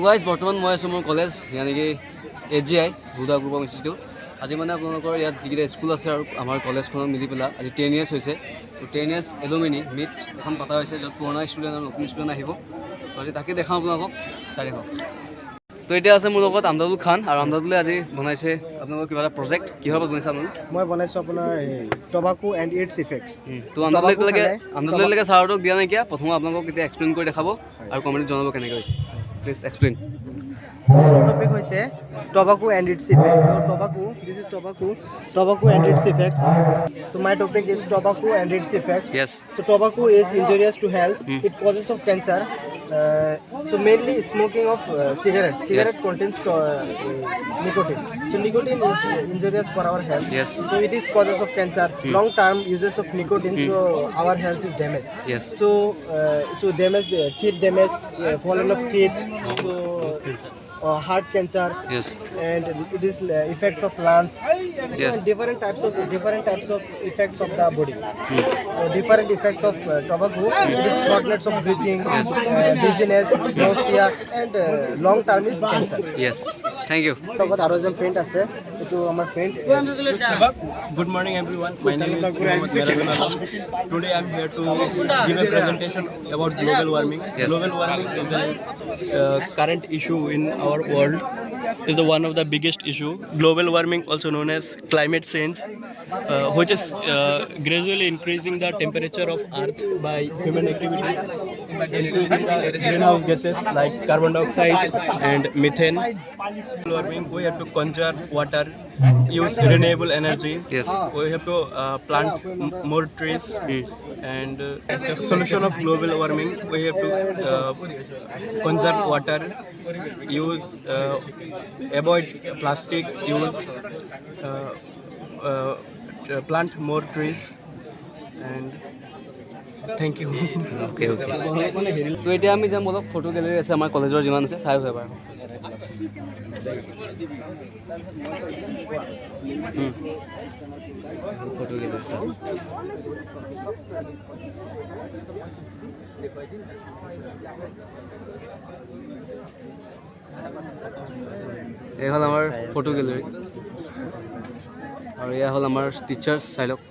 Guys বৰ্তমান মই আছোঁ মোৰ কলেজ ইয়ানি কি AGI Huda group of institute আজি মানে আপোনালোকৰ ইয়াত যিকেইটা স্কুল আছে আৰু আমাৰ কলেজখনত মিলি পেলাই আজি 10 years হৈছে তো 10 years এলুমিনি মিট এখন পতা হৈছে য'ত পুৰণা ষ্টুডেণ্ট আৰু নতুন ষ্টুডেণ্ট আহিব তো আজি তাকে দেখাওঁ আপোনালোকক চাই দেখাওঁ তো এতিয়া আছে মোৰ লগত আমদাদুল খান আৰু আমদাদুলে আজি বনাইছে আপোনালোকৰ কিবা এটা প্ৰজেক্ট কিহৰ ওপৰত বনাইছে আপোনালোক মই বনাইছোঁ আপোনাৰ টবাকো এণ্ড ইটছ ইফেক্টছ তো আমদাদুলৈকে ছাৰটোক দিয়া নাইকিয়া প্ৰথমে আপোনালোকক এতিয়া এক্সপ্লেইন কৰি দেখাব আৰু কমেণ্টত জনাব কেনেকৈ হৈছে please explain topic hoise tobacco and its effects. So this is tobacco and its effects. So my topic is tobacco and its effects. Yes. So tobacco is injurious to health. It causes of cancer. So mainly smoking of cigarette contains nicotine. So nicotine is injurious for our health. Yes. So it is causes of cancer. Long term uses of nicotine, so our health is damaged. Yes. So damage, teeth damaged, fallen of teeth. So heart cancer. Yes. And it is effects of lungs. Yes. And different types of effects of the body. So different effects of tobacco. It is shortness of breathing, dizziness, nausea, and long term is cancer. Yes. Thank you. Tobacco aro jon friend ase etu amar friend. Good morning everyone. My name is Mohammad Merabin Alam. Today I am here to give a presentation about global warming. Yes. Global warming is a current issue in our world. Is the one of the biggest issue. Global warming, also known as climate change, which is gradually increasing the temperature of Earth by human activities, increasing the greenhouse gases like carbon dioxide and methane. Global warming, we have to conserve water, use renewable energy. Yes. We have to plant more trees. And solution of global warming, we have to conserve water, use avoid plastic use, plant more trees, and thank you. Okay. তো এতিয়া আমি যাম অলপ photo gallery আছে আমাৰ কলেজৰ যিমান আছে চাই হয় বাৰু ফটো গেলেৰী চাওঁ এই হ'ল আমাৰ ফটো গেলেৰী আৰু এয়া হ'ল আমাৰ টিচাৰ্ছ চাই লওক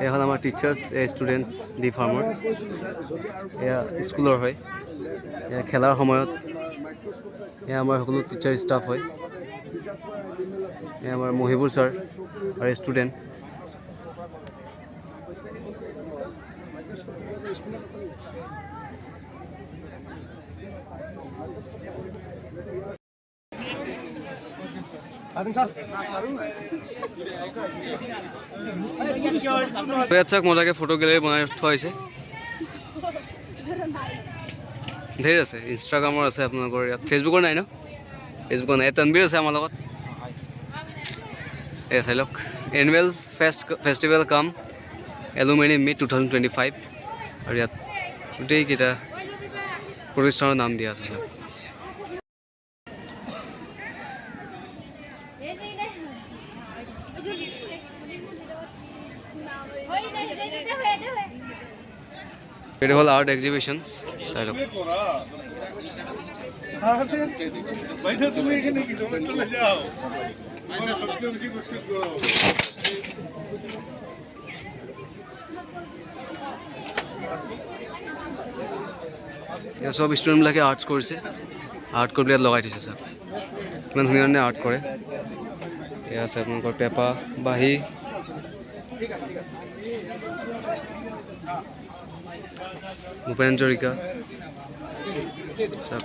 এয়া হ'ল আমাৰ টিচাৰ্ছ এয়া ষ্টুডেণ্টছ ডি ফাৰ্মৰ এয়া স্কুলৰ হয় এয়া খেলাৰ সময়ত এয়া আমাৰ সকলো টিচাৰ ষ্টাফ হয় এয়া আমাৰ মহিবুৰ ছাৰ আৰু ষ্টুডেণ্ট ইয়াত চাওক মজাকৈ ফটো গেলেৰী বনাই থোৱা হৈছে ধেৰ আছে ইনষ্টাগ্ৰামৰ আছে আপোনালোকৰ ইয়াত ফেচবুকৰ নাই ন ফেচবুকৰ নাই তনবীৰ আছে আমাৰ লগত এই চাই লওক এনুৱেল ফেষ্টিভেল কাম এলুমিনি মিট 2025 আৰু ইয়াত গোটেইকেইটা প্ৰতিষ্ঠানৰ নাম দিয়া আছে ছাৰ এটা হল আর্ট এক্সিবিশনস চাই লওক সব ষ্টুডেণ্টবিলাকে আৰ্টছ কৰিছে আৰ্ট কৰি ইয়াত লগাই থৈছে ছাৰ ইমান ধুনীয়া ধুনীয়া আৰ্ট কৰে এয়া আছে আপোনালোকৰ পেপা বাঁহী ভূপেন হাজৰিকা চব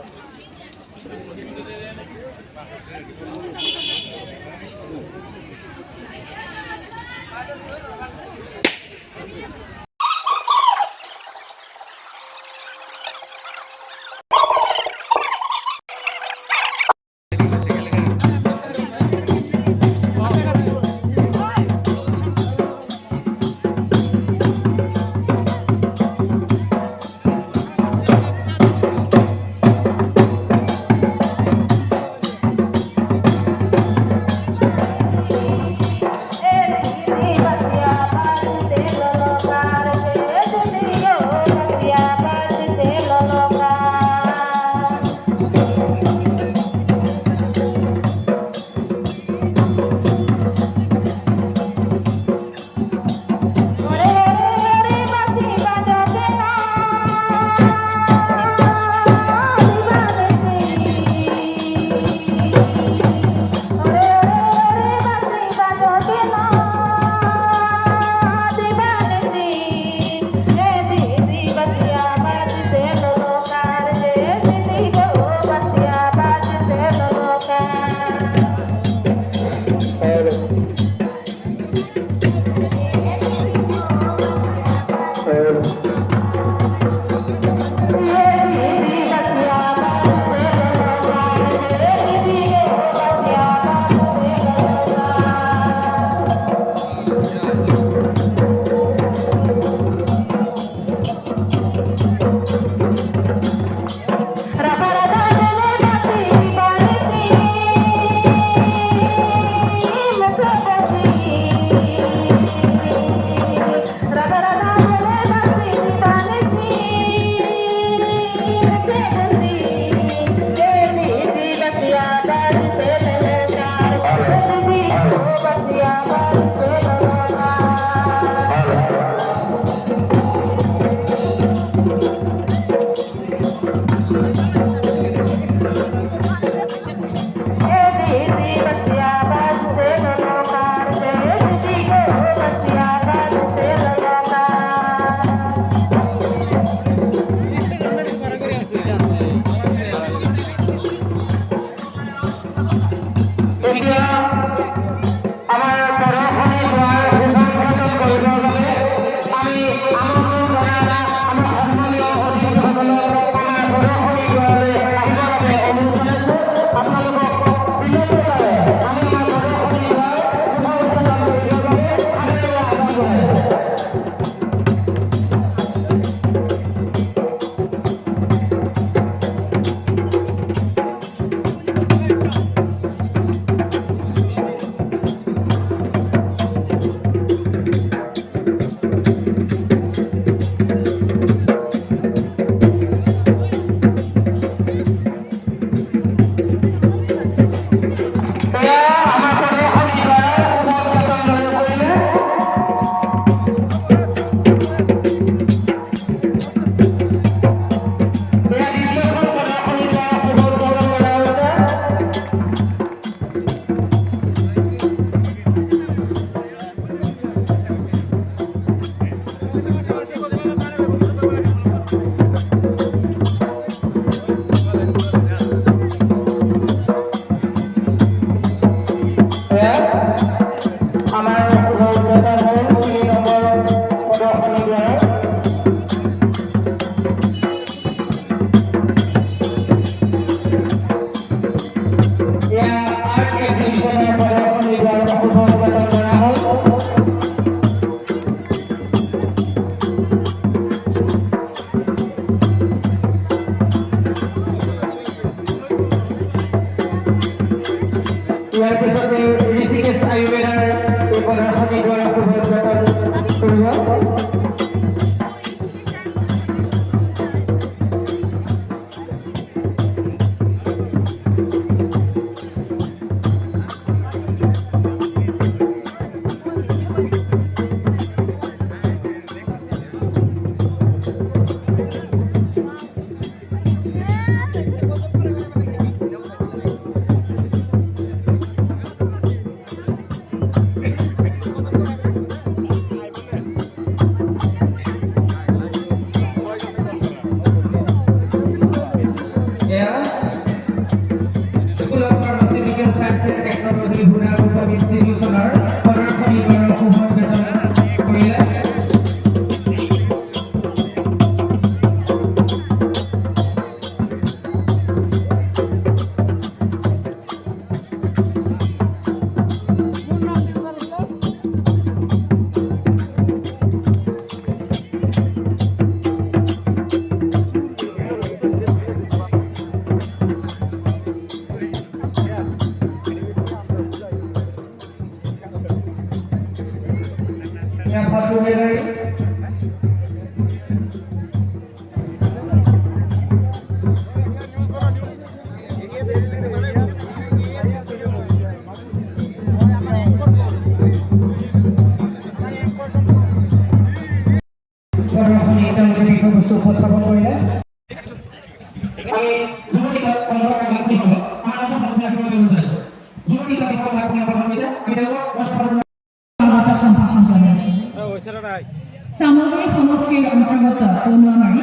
সামগ্ৰী সমষ্টিৰ অন্তৰ্গত কনুৱামাৰী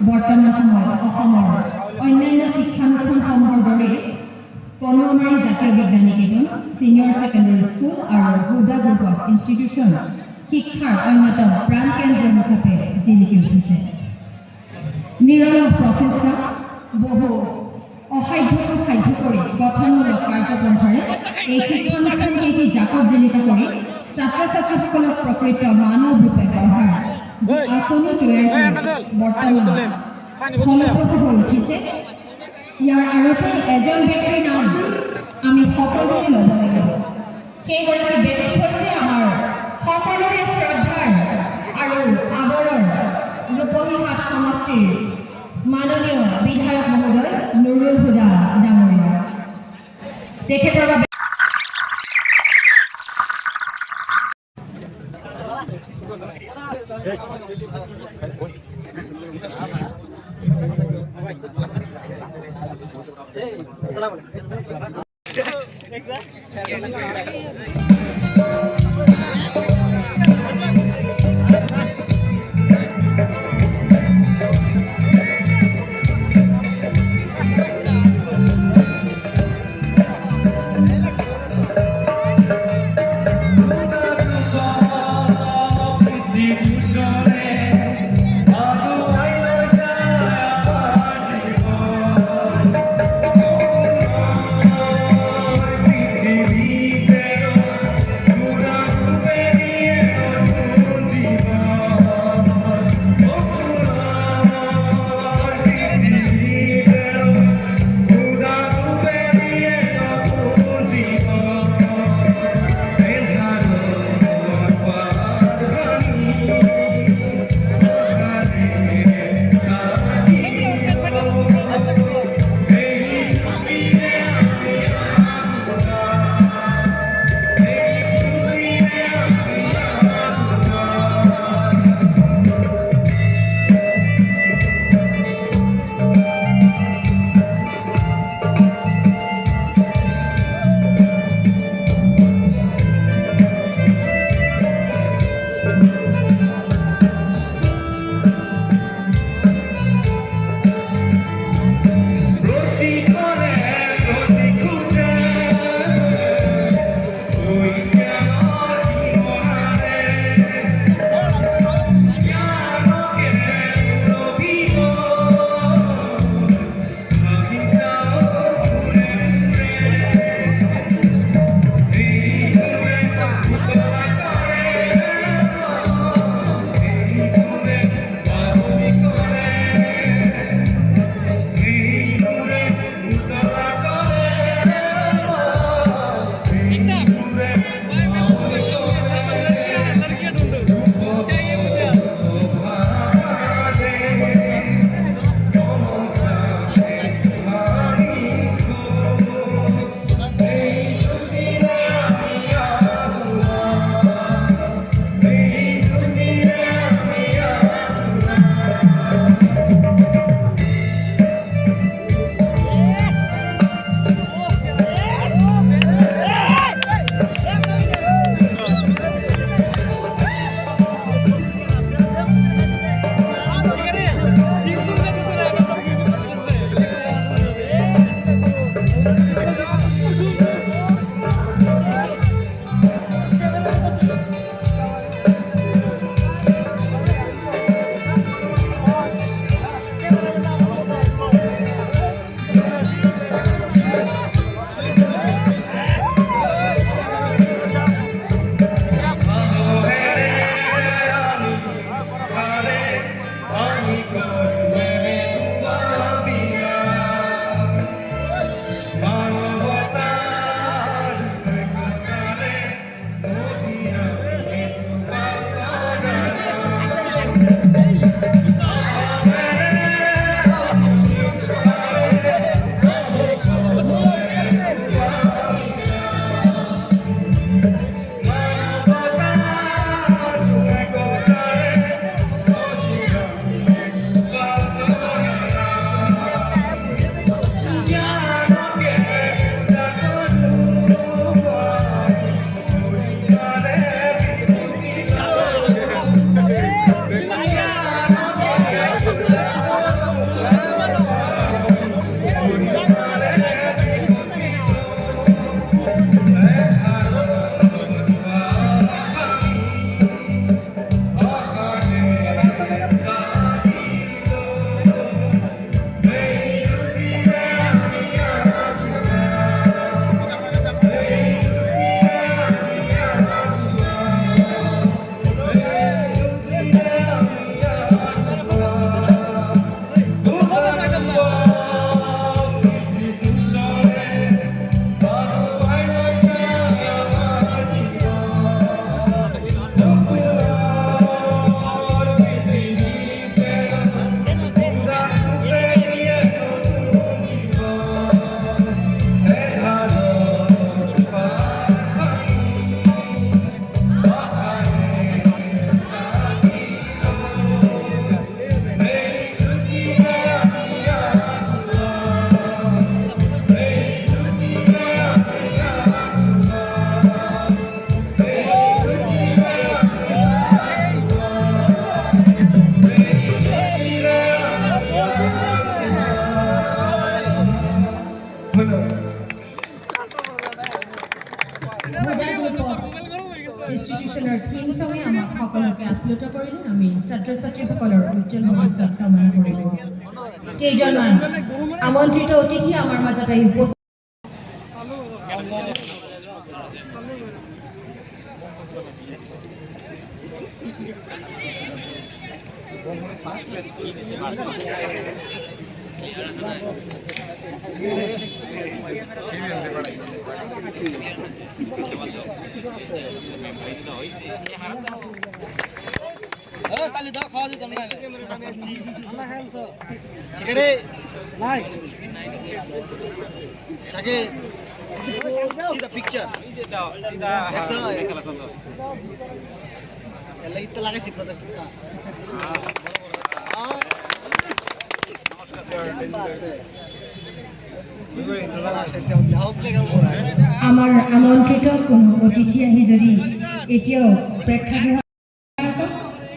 বৰ্তমান সময়ত অসমৰ অন্যান্য শিক্ষানুষ্ঠানসমূহৰ দৰে কনুৱামাৰী জাতীয় বিজ্ঞান নিকেতন ছিনিয়ৰ ছেকেণ্ডেৰী স্কুল আৰু হুদা গ্ৰুপ অফ ইনষ্টিটিউশ্যন শিক্ষাৰ অন্যতম প্ৰাণকেন্দ্ৰ হিচাপে জিলিকি উঠিছে। নিৰলস প্ৰচেষ্টা বহু অসাধ্যকো সাধ্য কৰি গঠনমূলক কাৰ্যপন্থাৰে এই শিক্ষানুষ্ঠানকেইটি জাকত জিলিত কৰি ছাত্ৰ ছাত্ৰীসকলক প্ৰকৃত মানৱ ৰূপে গঢ়াৰ যি আঁচনি তৈয়াৰ কৰি বৰ্তমান ফলপ্ৰসূ হৈ উঠিছে, ইয়াৰ আঁৰতে এজন ব্যক্তিৰ নাম আমি সকলোৱে ল'ব লাগিব। সেইগৰাকী ব্যক্তি হৈছে আমাৰ সকলোৰে শ্ৰদ্ধাৰ আৰু আদৰৰ ৰূপহীহাট সমষ্টিৰ মাননীয় বিধায়ক মহোদয় নুৰুল হুদা ডাঙৰীয়া। তেখেতৰ বাবে ইনষ্টিটিউচনৰ থিম ছঙে আমাক সকলোকে আপ্লুত কৰিলে আমি ছাত্ৰ ছাত্ৰীসকলৰ উজ্জ্বল ভৱিষ্যত কামনা কৰিলোঁ কেইজনমান আমন্ত্ৰিত অতিথি আমাৰ মাজত আহি উপস্থিত তালি দাও খাওয়া যেত না সেখানে নাই সাকে সিধা পিকচার সিধা ಎಲ್ಲ ಇತ್ತ লাগাইছি প্রজেক্টটা আমাৰ আমন্ত্ৰিত কোনো অতিথি আহি যদি এতিয়াও প্ৰেক্ষাগৃহ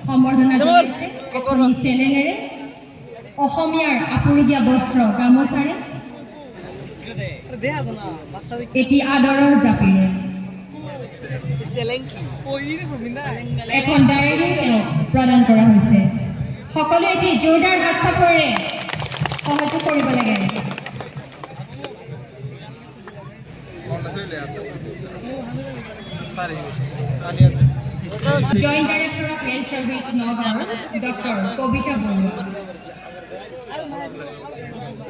সম্বৰ্ধনা জনাইছে এখনি চেলেঙেৰে অসমীয়াৰ আপুৰুগীয়া বস্ত্ৰ গামোচাৰে এটি আদৰৰ জাপিৰে এখন ডায়েৰীও তেওঁক প্ৰদান কৰা হৈছে সকলোৱে এটি জোৰদাৰ হাত চাপৰিৰে সহযোগ কৰিব লাগে Joint Director of Health Service Nagaur, Dr. Kobita Borua.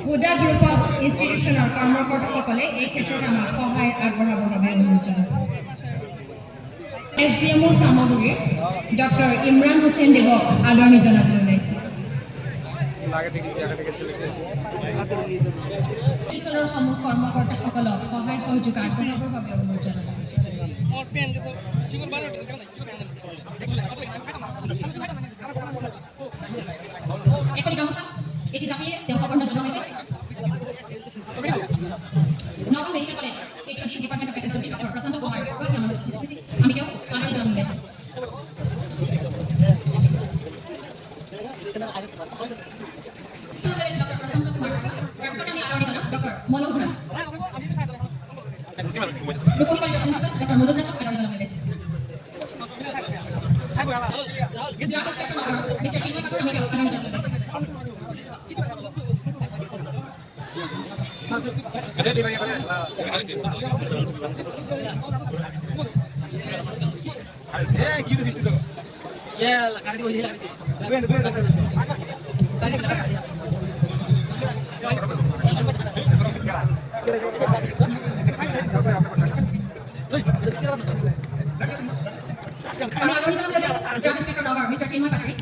Huda Group of Institutional কৰ্মকৰ্তাসকলে এই ক্ষেত্ৰত আমাক সহায় আগবঢ়াবৰ বাবে অনুৰোধ জনাইছোঁ SDMO সামগ্ৰীৰ ডক্টৰ ইমৰান হুছেইন দেৱক আদৰণি জনাবলৈ ওলাইছে institutional সমূহ কৰ্মকৰ্তাসকলক সহায় সহযোগ আগবঢ়াবৰ বাবে অনুৰোধ জনাইছোঁ এখনি গামোচা এটি জাপিৰে তেওঁ সম্বৰ্ধনা জনোৱা হৈছে Nagaon medical college HOD department of technology doctor Prashanta Kumar বৰুৱাক আমি তেওঁক আদৰণি জনাবলৈ ওলাইছোঁ ডক্টৰ প্ৰশান্ত কুমাৰ বৰুৱা তাৰপিছত আমি আদৰণি জনাম doctor Manoj Manoj. Rukuni College of Principal, Dr. Manoj Nacho, and Original Medicine. Drug Inspector Number, Mr. Chinmay Kapoor, and Original Medicine. And the Original Medicine, Drug Inspector Number, Mr. Chinmay Kapoor.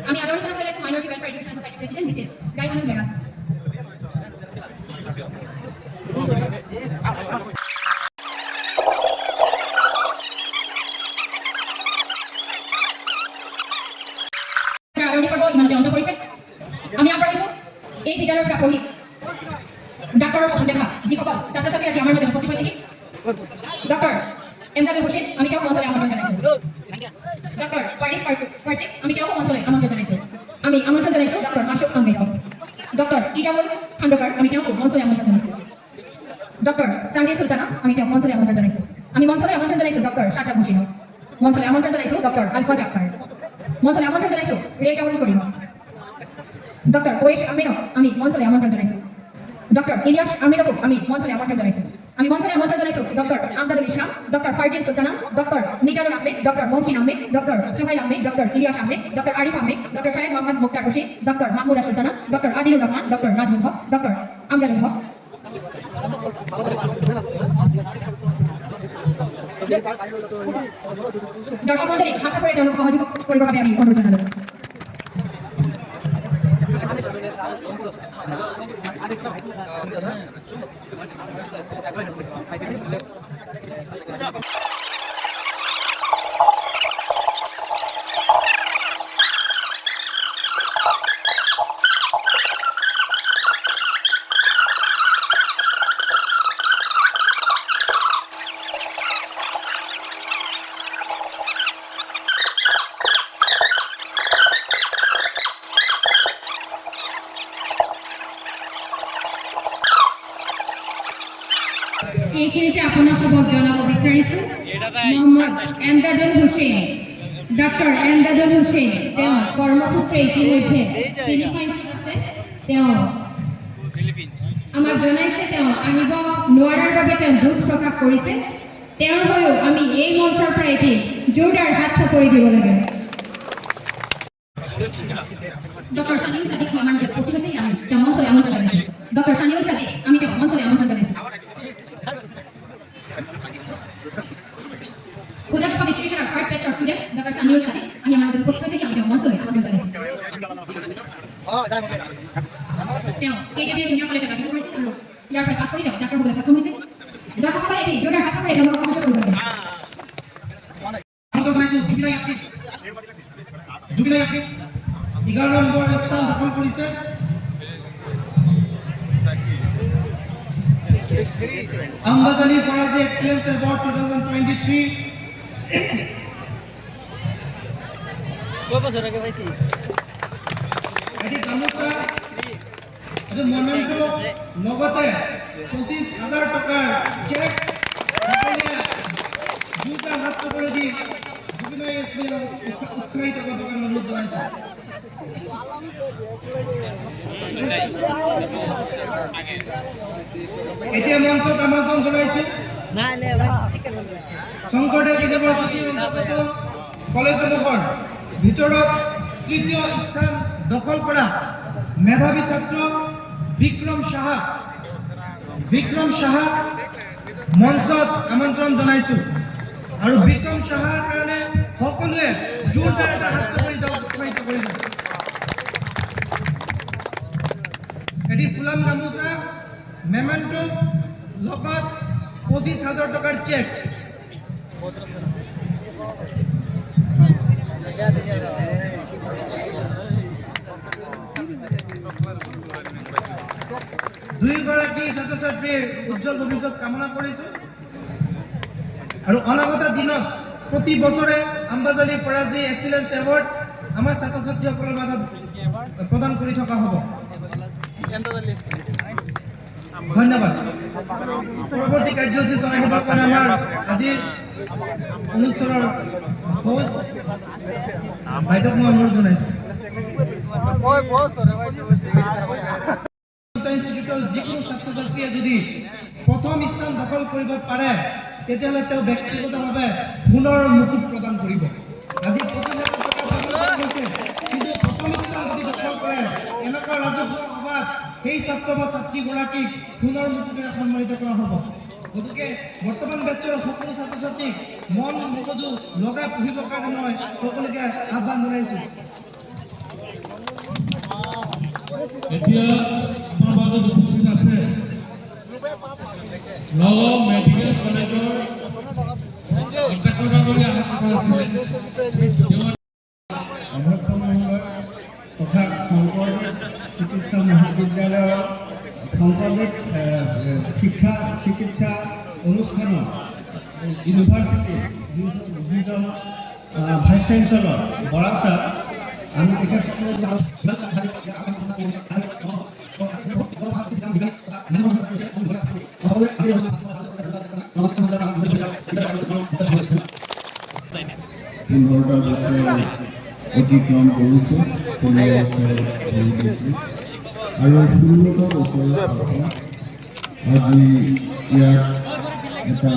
আমি আলোচনা করে minority welfare education society president Mrs Gaibanu Begas. আমি আবার এই বিদ্যালয়ৰ পৰা পঢ়ি ডাক্তৰৰ সপোন দেখা যিসকল ছাত্ৰ ছাত্ৰী আজি আমাৰ মাজত উপস্থিত হৈছিল, ডক্টৰ এমদাদুল হুছেইন, আমি তেওঁক মঞ্চলৈ আমন্ত্ৰণ জনাইছোঁ। ডক্টৰ ফাৰিছ ফাৰ্চিক, আমি তেওঁকো মঞ্চলৈ আমন্ত্ৰণ জনাইছোঁ। আমি আমন্ত্ৰণ জনাইছোঁ ডক্টৰ মাসুদ আহমেদক। ডক্টৰ ইজামুল খাণ্ডকাৰ, আমি তেওঁকো মঞ্চলৈ আমন্ত্ৰণ জনাইছোঁ। ডক্টৰ চাংদিন চুলতানা, আমি তেওঁক মঞ্চলৈ আমন্ত্ৰণ জনাইছোঁ। আমি মঞ্চলৈ আমন্ত্ৰণ জনাইছোঁ ডক্টৰ শাতাব হুছেইনক। মঞ্চলৈ আমন্ত্ৰণ জনাইছোঁ ডক্টৰ আলফা জাফাৰ। মঞ্চলৈ আমন্ত্ৰণ জনাইছোঁ ৰেজাউল কৰিমক। ডক্টর ওয়েশ আহমেদক আমি মঞ্চলে আমন্ত্রণ জানাইছোঁ। ডক্টর ইলিয়াস আহমেদকো আমি মঞ্চলে আমন্ত্রণ জানাইছোঁ। আমি মঞ্চলে আমন্ত্রণ জানাইছোঁ doctor Amdadul Islam, doctor Farzin Sultana, doctor Nizanul Ahmed, doctor Mohsin Ahmed, doctor Suhail Ahmed, doctor Ilias Ahmed, doctor Arif Ahmed, doctor Shahed Mohammad Muktar Rashid, doctor Mahmuda Sultana, doctor Adilur Rahman, doctor Nazmul Haque, doctor Amdadul Haque. দর্শক মণ্ডলী হাত করে তেওঁলোক সহযোগ কৰিবৰ বাবে আমি অনুৰোধ জনালোঁ। এইখিনিতে আপোনালোকক জনাব বিচাৰিছোঁ মোহাম্মদ এমদাদুল হুছেইন, ডক্টৰ এমদাদুল হুছেইন, তেওঁ কৰ্মসূত্ৰে ইতিমধ্যে ফিলিপাইনছত আছে। তেওঁ আমাক জনাইছে তেওঁ আহিব নোৱাৰাৰ বাবে তেওঁ দুখ প্ৰকাশ কৰিছে। তেওঁৰ হৈও আমি এই মঞ্চৰ পৰা এটি জোৰদাৰ হাত চাপৰি দিব লাগে। ডক্টৰ সানিউল সাদিক আমাৰ মাজত উপস্থিত আছে, আমি তেওঁ মঞ্চলৈ আমন্ত্ৰণ জনাইছোঁ। ডক্টৰ সানিউল সাদিক, আমি তেওঁক মঞ্চলৈ আমন্ত্ৰণ জনাইছোঁ। Huda Public Education our first lecture student, Dr. Samuel Sadik, ahi amar jodi উপস্থিত আছে, আমি তেওঁ মঞ্চলৈ আমন্ত্ৰণ জনাইছোঁ। তেওঁ KJB জুনিয়ৰ কলেজত অধ্যয়ন কৰিছিল আৰু ইয়াৰ পৰা পাছ কৰি তেওঁ ডাক্তৰ হ'বলৈ সক্ষম হৈছে। দৰ্শকসকলে এটি জোৰদাৰ হাত চাপৰি তেওঁলোকক সহযোগ কৰিব লাগে। জুবিলাই আছে 11 নম্বৰ স্থান দখল কৰিছে। Ambazali Farazi Excellence Award 2023. এটি গামোচা, এটি মনোনয়ন লগতে 25,000 টকাৰ চেক দুটা হাত করে দি জুবিলাই এসপি উৎসাহিত করবার অনুরোধ জানাইছোঁ। এতিয়া মঞ্চত আমন্ত্ৰণ জনাইছোঁ শংকৰদেৱ ইউনিভাৰ্চিটি অন্তৰ্গত কলেজসমূহৰ ভিতৰত তৃতীয় স্থান দখল কৰা মেধাৱী ছাত্ৰ বিক্ৰম সাহা মঞ্চত আমন্ত্ৰণ জনাইছোঁ আৰু বিক্ৰম সাহাৰ কাৰণে সকলোৱে জোৰদাৰ এটা হাত চাপৰি উৎসাহিত কৰি দিওঁ। এটি ফুলাম গামোচা মেমেণ্টো লগত 25,000 টকাৰ চেক দুইগৰাকী ছাত্ৰ ছাত্ৰীৰ উজ্জ্বল ভৱিষ্যত কামনা কৰিছোঁ আৰু অনাগত দিনত প্ৰতি বছৰে আম্বাজালি ফৰাজী এক্সিলেন্স এৱাৰ্ড আমাৰ ছাত্ৰ ছাত্ৰীসকলৰ মাজত প্ৰদান কৰি থকা হ'ব। ধন্যবাদ। পৰৱৰ্তী কাৰ্যসূচী চলাই নিবৰ কাৰণে আমাৰ আজিৰ অনুষ্ঠানৰ হোষ্ট বাইদেউক মই অনুৰোধ জনাইছোঁ। ইনষ্টিটিউটৰ যিকোনো ছাত্ৰ ছাত্ৰীয়ে যদি প্ৰথম স্থান দখল কৰিব পাৰে তেতিয়াহ'লে তেওঁ ব্যক্তিগতভাৱে সোণৰ মুকুট প্ৰদান কৰিব। আজি 25,000 টকা প্ৰদান হৈছে, কিন্তু প্ৰথম স্থান যদি দখল কৰে এনেকুৱা ৰাজহুৱা সভাত সেই ছাত্ৰ বা ছাত্ৰীগৰাকীক সোণৰ মুকুটেৰে সন্মানিত কৰা হ'ব। গতিকে বৰ্তমান বেটছৰ সকলো ছাত্ৰ ছাত্ৰীক মন মগজু লগাই পঢ়িবৰ কাৰণে মই সকলোকে আহ্বান জনাইছোঁ। এতিয়া আমাৰ মাজত উপস্থিত আছে নগাঁও মেডিকেল কলেজৰ অধ্যাপক বুলি অহা কথা আছিলে অধ্যক্ষ মহোদয় তথা শংকৰদেৱ চিকিৎসা মহাবিদ্যালয়ৰ শংকৰদেৱ চিকিৎসা অনুষ্ঠানৰ ইউনিভাৰ্চিটিৰ যিজন ভাইচ চেঞ্চেলৰ বৰা ছাৰ, আমি তেখেতসকলে পোন্ধৰটা বছৰ অতিক্ৰম কৰিছে, 15 বছৰ ধৰি দিছে আৰু 16টা বছৰৰ পাছত আজি ইয়াত এটা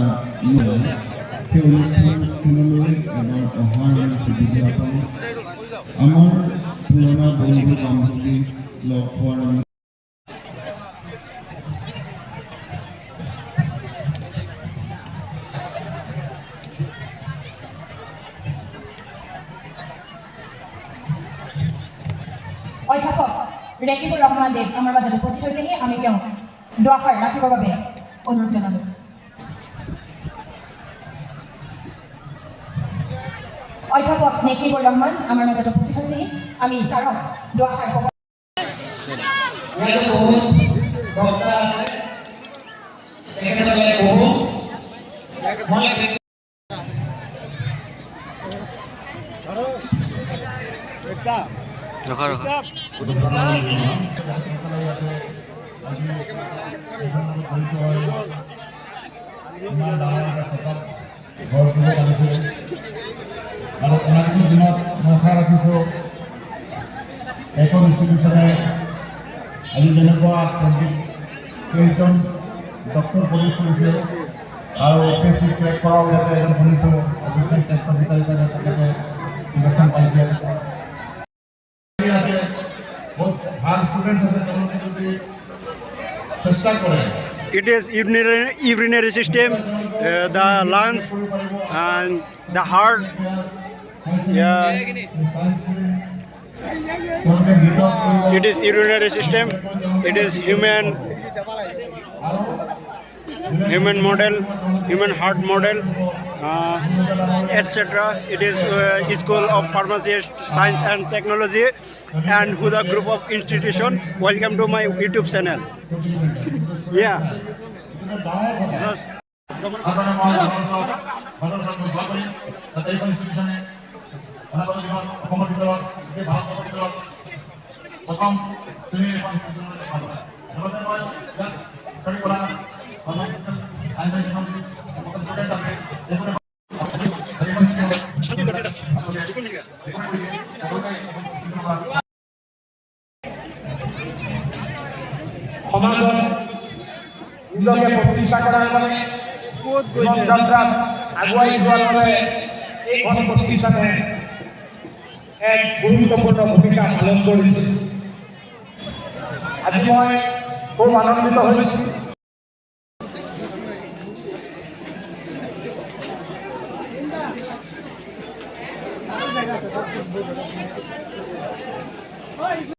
সেই অনুষ্ঠানখনলৈ এবাৰ অহাৰ সুবিধা পাওঁ। আমাৰ পুৰণা বন্ধু বান্ধৱী লগ পোৱাৰ অধ্যাপক ৰেকিবুৰ ৰহমান দেৱ আমাৰ মাজত উপস্থিত হৈছেহি। আমি তেওঁক দুআষাৰ ৰাখিবৰ বাবে অনুৰোধ জনালোঁ। অধ্যাপক নেকিবুৰ ৰহমান আমাৰ মাজত উপস্থিত হৈছেহি। আমি ছাৰক দুআষাৰ ক'ব। ৰখা ৰখা আৰু অনাগত দিনত মই আশা ৰাখিছোঁ এখন ইনষ্টিটিউশ্যনে আজি যেনেকুৱা কেইজন ডক্টৰ প্ৰডিউচ কৰিছে আৰু অফিচি ট্ৰেক কৰাও ইয়াতে এজন শুনিছোঁ অফিচিয়েল টেষ্ট অফিচাৰ হিচাপে তেখেতে ইলেকশ্যন পাইছে। বহুত ভাল ষ্টুডেণ্টছ আছে, তেওঁলোকে যদি চেষ্টা কৰে। It is urinary system, the lungs and the heart. It is urinary system. It is human model, human heart model, etc. It is School of Pharmacy, Science and Technology and Huda Group of Institution. Welcome to my YouTube channel. Yeah. Just সমাজত নিজকে প্ৰতিষ্ঠা কৰাৰ বাবে জীৱন যাত্ৰাত আগুৱাই যোৱাৰ বাবে এইখন প্ৰতিষ্ঠানে এক গুৰুত্বপূৰ্ণ ভূমিকা পালন কৰিছে। আজি মই খুব আনন্দিত হৈছোঁ।